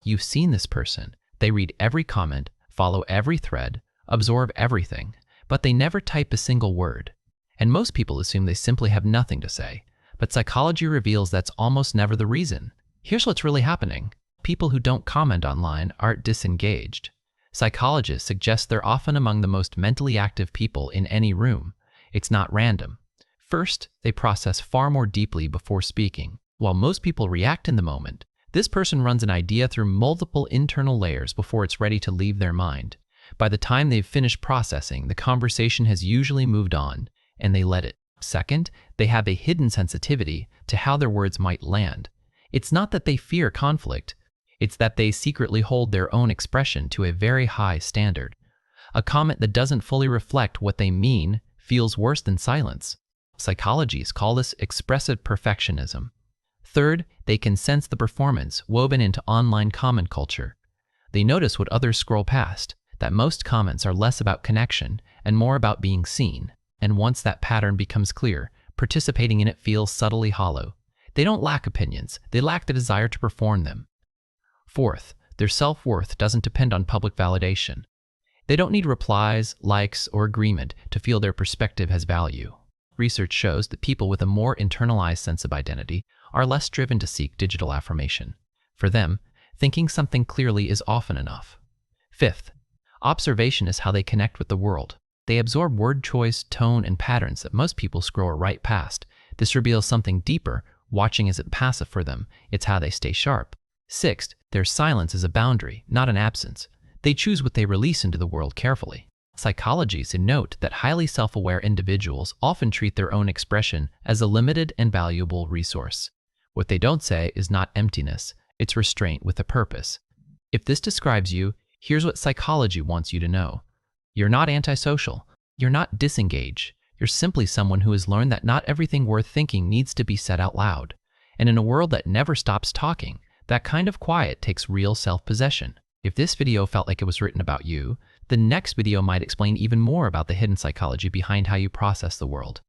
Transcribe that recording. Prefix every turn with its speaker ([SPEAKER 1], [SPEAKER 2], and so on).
[SPEAKER 1] You've seen this person. They read every comment, follow every thread, absorb everything, but they never type a single word. And most people assume they simply have nothing to say. But psychology reveals that's almost never the reason. Here's what's really happening. People who don't comment online aren't disengaged. Psychologists suggest they're often among the most mentally active people in any room. It's not random. First, they process far more deeply before speaking. While most people react in the moment, this person runs an idea through multiple internal layers before it's ready to leave their mind. By the time they've finished processing, the conversation has usually moved on, and they let it. Second, they have a hidden sensitivity to how their words might land. It's not that they fear conflict, it's that they secretly hold their own expression to a very high standard. A comment that doesn't fully reflect what they mean feels worse than silence. Psychologists call this expressive perfectionism. Third, they can sense the performance woven into online comment culture. They notice what others scroll past, that most comments are less about connection and more about being seen. And once that pattern becomes clear, participating in it feels subtly hollow. They don't lack opinions, they lack the desire to perform them. Fourth, their self-worth doesn't depend on public validation. They don't need replies, likes, or agreement to feel their perspective has value. Research shows that people with a more internalized sense of identity are less driven to seek digital affirmation. For them, thinking something clearly is often enough. Fifth, observation is how they connect with the world. They absorb word choice, tone, and patterns that most people scroll right past. This reveals something deeper. Watching isn't passive for them, it's how they stay sharp. Sixth, their silence is a boundary, not an absence. They choose what they release into the world carefully. Psychologists note that highly self-aware individuals often treat their own expression as a limited and valuable resource. What they don't say is not emptiness, it's restraint with a purpose. If this describes you, here's what psychology wants you to know. You're not antisocial. You're not disengaged. You're simply someone who has learned that not everything worth thinking needs to be said out loud. And in a world that never stops talking, that kind of quiet takes real self-possession. If this video felt like it was written about you, the next video might explain even more about the hidden psychology behind how you process the world.